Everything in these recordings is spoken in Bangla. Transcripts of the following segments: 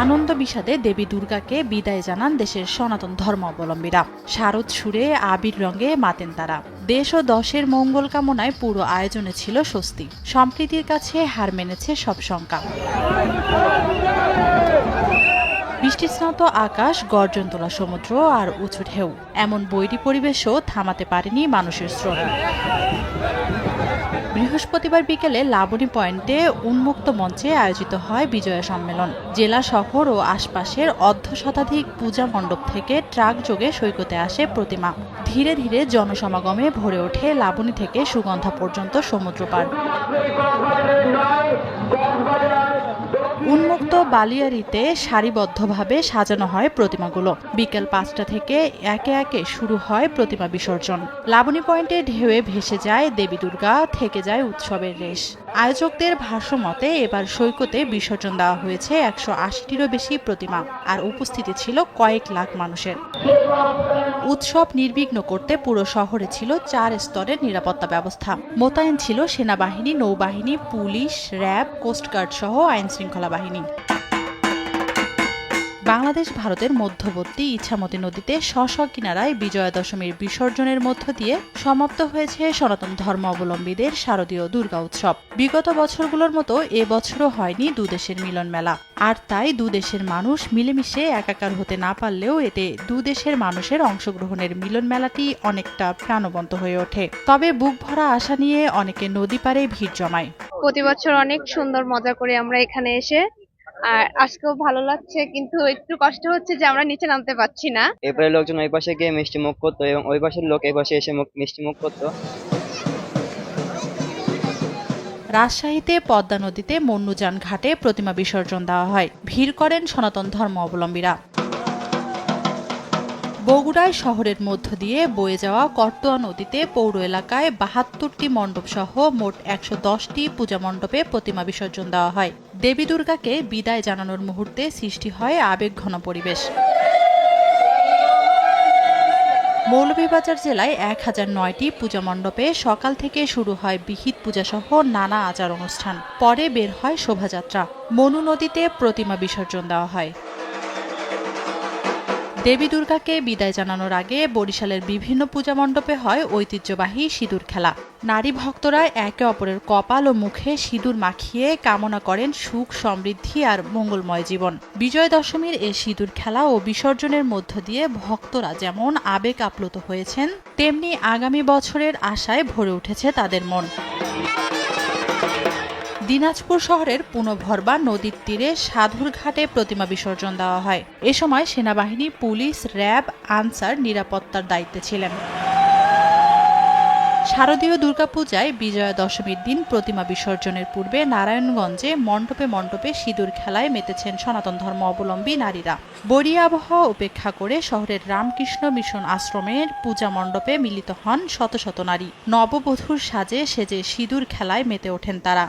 আনন্দ বিষাদে দেবী দুর্গাকে বিদায় জানান দেশের সনাতন ধর্মাবলম্বীরা। শারদ সুরে আবির রঙে মাতেন তারা। দেশ ও দশের মঙ্গল কামনায় পুরো আয়োজনে ছিল স্বস্তি। সম্প্রীতির কাছে হার মেনেছে সব শঙ্কা। বৃষ্টিস্নাত আকাশ, গর্জন তোলা সমুদ্র আর উঁচু ঢেউ, এমন বৈরী পরিবেশও থামাতে পারেনি মানুষের স্রোত। বৃহস্পতিবার বিকেলে লাবণী পয়েন্টে উন্মুক্ত মঞ্চে আয়োজিত হয় বিজয়া সম্মেলন। জেলা শহর ও আশপাশের অর্ধশতাধিক পূজা মণ্ডপ থেকে ট্রাক যোগে সৈকতে আসে প্রতিমা। ধীরে ধীরে জনসমাগমে ভরে ওঠে লাবণী থেকে সুগন্ধা পর্যন্ত সমুদ্র পার। উন্মুক্ত বালিয়াড়িতে সারিবদ্ধভাবে সাজানো হয় প্রতিমাগুলো। বিকেল ৫টা থেকে একে একে শুরু হয় প্রতিমা বিসর্জন। লাবণী পয়েন্টে ঢেউয়ে ভেসে যায় দেবী দুর্গা, থেকে যায় উৎসবের রেশ। আয়োজকদের ভাষ্যমতে এবার সৈকতে বিসর্জন দেওয়া হয়েছে ১৮০টিরও বেশি প্রতিমা, আর উপস্থিতি ছিল কয়েক লাখ মানুষের। উৎসব নির্বিঘ্ন করতে পুরো শহরে ছিল ৪ স্তরের নিরাপত্তা ব্যবস্থা। মোতায়েন ছিল সেনাবাহিনী, নৌবাহিনী, পুলিশ, র্যাব, কোস্টগার্ড সহ আইনশৃঙ্খলা বাহিনী। বাংলাদেশ ভারতের মধ্যবর্তী ইছামতি নদীতে স্ব কিনারায় বিজয়া দশমীর বিসর্জনের মধ্য দিয়ে সমাপ্ত হয়েছে সনাতন ধর্মাবলম্বীদের শারদীয় দুর্গা উৎসব। বিগত বছরগুলোর মতো এবছরও হয়নি দুদেশের মিলন মেলা। আর তাই দুদেশের মানুষ মিলেমিশে একাকার হতে না পারলেও এতে দুদেশের মানুষের অংশগ্রহণের মিলন মেলাটি অনেকটা প্রাণবন্ত হয়ে ওঠে। তবে বুক ভরা আশা নিয়ে অনেকে নদী পাড়ে ভিড় জমায়। প্রতি বছর অনেক সুন্দর মজা করি আমরা এখানে এসে, আর আজকেও ভালো লাগছে, কিন্তু একটু কষ্ট হচ্ছে যে আমরা নিচে নামতে পারছি না। এরপরে লোকজন ওই পাশে গিয়ে মিষ্টি মুখ করতো এবং ওই পাশের লোক এই পাশে এসে মিষ্টি মুখ করতো। রাজশাহীতে পদ্মা নদীতে মন্নুজান ঘাটে প্রতিমা বিসর্জন দেওয়া হয়। ভিড় করেন সনাতন ধর্মাবলম্বীরা। বগুড়ায় শহরের মধ্য দিয়ে বয়ে যাওয়া করতোয়া নদীতে পৌর এলাকায় ৭২টি মণ্ডপ সহ মোট ১১০টি পূজা মণ্ডপে প্রতিমা বিসর্জন দেওয়া হয়। দেবী দুর্গাকে বিদায় জানানোর মুহূর্তে সৃষ্টি হয় আবেগঘন পরিবেশ। মৌলভীবাজার জেলায় ১০০৯টি পূজা মণ্ডপে সকাল থেকে শুরু হয় বিহিত পূজা সহ নানা আচার অনুষ্ঠান। পরে বের হয় শোভাযাত্রা। মনু নদীতে প্রতিমা বিসর্জন দেওয়া হয়। দেবী দুর্গাকে বিদায় জানানোর আগে বরিশালের বিভিন্ন পূজা মণ্ডপে হয় ঐতিহ্যবাহী সিঁদুর খেলা। নারী ভক্তরা একে অপরের কপাল ও মুখে সিঁদুর মাখিয়ে কামনা করেন সুখ, সমৃদ্ধি আর মঙ্গলময় জীবন। বিজয়া দশমীর এই সিঁদুর খেলা ও বিসর্জনের মধ্য দিয়ে ভক্তরা যেমন আবেগ আপ্লুত হয়েছেন, তেমনি আগামী বছরের আশায় ভরে উঠেছে তাদের মন। দিনাজপুর শহরের পুনভরবা নদীর তীরে সাধুর ঘাটে প্রতিমা বিসর্জন দেওয়া হয়। এ সময় সেনাবাহিনী, পুলিশ, র্যাব, আনসার নিরাপত্তার দায়িত্বে ছিলেন। শারদীয় দুর্গাপূজায় বিজয়া দশমীর দিন প্রতিমা বিসর্জনের পূর্বে নারায়ণগঞ্জে মণ্ডপে মণ্ডপে সিঁদুর খেলায় মেতেছেন সনাতন ধর্মাবলম্বী নারীরা। বৈরী আবহাওয়া উপেক্ষা করে শহরের রামকৃষ্ণ মিশন আশ্রমের পূজা মণ্ডপে মিলিত হন শত শত নারী। নববধূর সাজে সেজে সিঁদুর খেলায় মেতে ওঠেন তারা।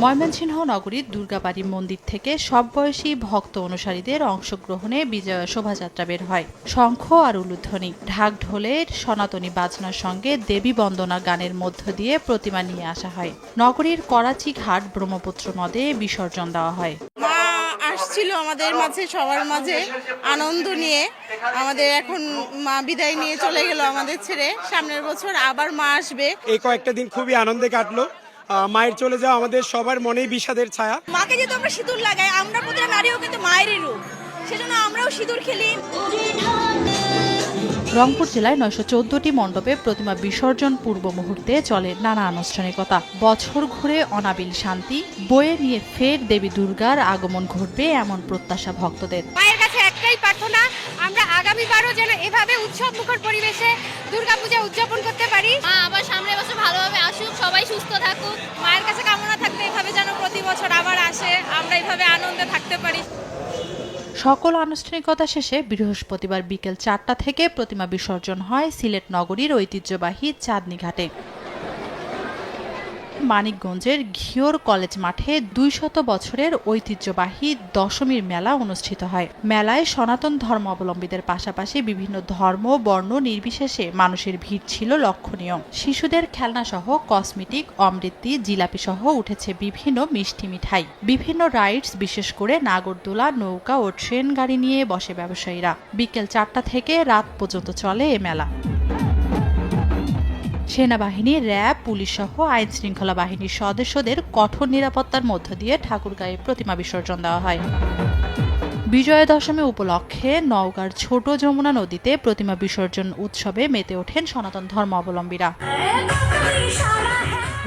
ময়মনসিংহ নগরীর দুর্গাবাড়ি মন্দির থেকে সব বয়সী ভক্ত অনুসারীদের অংশগ্রহণে বিজয়া শোভাযাত্রা বের হয়। শঙ্খ আর উলুধ্বনি, ঢাক ঢোলের সনাতনী বাজনার সঙ্গে দেবী বন্দনা গানের মধ্য দিয়ে প্রতিমা নিয়ে আসা হয়। নগরীর করাচি ঘাট ব্রহ্মপুত্র নদে বিসর্জন দেওয়া হয়। আসছিল আমাদের মাঝে, সবার মাঝে আনন্দ নিয়ে। আমাদের এখন মা বিদায় নিয়ে চলে গেল আমাদের ছেড়ে। সামনের বছর আবার মা আসবে। এই কয়েকটা দিন খুবই আনন্দে কাটলো। মায়ের চলে যাওয়া আমাদের সবার মনেই বিষাদের ছায়া। মাকে যেহেতু আমরা সিঁদুর লাগাই, আমরা প্রতিটা নারীও কিন্তু মায়েরই রূপ, সেজন্য আমরাও সিঁদুর খেলি। রংপুর জেলায় ৯১৪টি মণ্ডপে প্রতিমা বিসর্জন পূর্ব মুহূর্তে চলে নানা আনুষ্ঠানিকতা। বছর ঘুরে অনাবিল শান্তি বয়ে নিয়ে ফের দেবী দুর্গার আগমন ঘটবে এমন প্রত্যাশা ভক্তদের। মায়ের কাছে একটাই প্রার্থনা, আমরা আগামীবারও যেন এভাবে উৎসব মুখর পরিবেশে দুর্গাপূজা উদযাপন করতে পারি। মা আবার সামনের বছর ভালোভাবে আসুক, সবাই সুস্থ থাকুক। মায়ের কাছে কামনা থাকবে এভাবে যেন প্রতি বছর আবার আসে, আমরা এভাবে আনন্দে থাকতে পারি। সকল আনুষ্ঠানিকতা শেষে বৃহস্পতিবার বিকেল ৪টা থেকে প্রতিমা বিসর্জন হয় সিলেট নগরীর ঐতিহ্যবাহী চাঁদনী ঘাটে। মানিকগঞ্জের ঘিওর কলেজ মাঠে 200 বছরের ঐতিহ্যবাহী দশমীর মেলা অনুষ্ঠিত হয়। মেলায় সনাতন ধর্মাবলম্বীদের পাশাপাশি বিভিন্ন ধর্ম বর্ণ নির্বিশেষে মানুষের ভিড় ছিল লক্ষণীয়। শিশুদের খেলনাসহ কসমেটিক, অমৃতি, জিলাপি সহ উঠেছে বিভিন্ন মিষ্টি মিঠাই। বিভিন্ন রাইডস, বিশেষ করে নাগরদোলা, নৌকা ও ট্রেন গাড়ি নিয়ে বসে ব্যবসায়ীরা। বিকেল 4টা থেকে রাত পর্যন্ত চলে এ মেলা। সেনাবাহিনী, র্যাব, পুলিশ সহ আইন শৃঙ্খলা বাহিনীর সদস্যদের কঠোর নিরাপত্তার মধ্য দিয়ে ঠাকুরগাঁয়ে প্রতিমা বিসর্জন দেওয়া হয়। বিজয়া দশমী উপলক্ষে নওগাঁর ছোট যমুনা নদীতে প্রতিমা বিসর্জন উৎসবে মেতে ওঠেন সনাতন ধর্মাবলম্বীরা।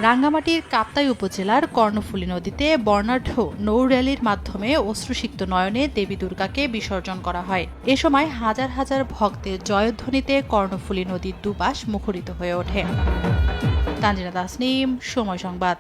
রাঙ্গামাটির কাপ্তাই উপজেলার কর্ণফুলী নদীতে বর্ণাঢ্য নৌ র্যালির মাধ্যমে অশ্রুসিক্ত নয়নে দেবী দুর্গাকে বিসর্জন করা হয়। এ সময় হাজার হাজার ভক্তের জয়ধ্বনিতে কর্ণফুলী নদীর দুপাশ মুখরিত হয়ে ওঠে। তানজিনা তাসনিম, সময় সংবাদ।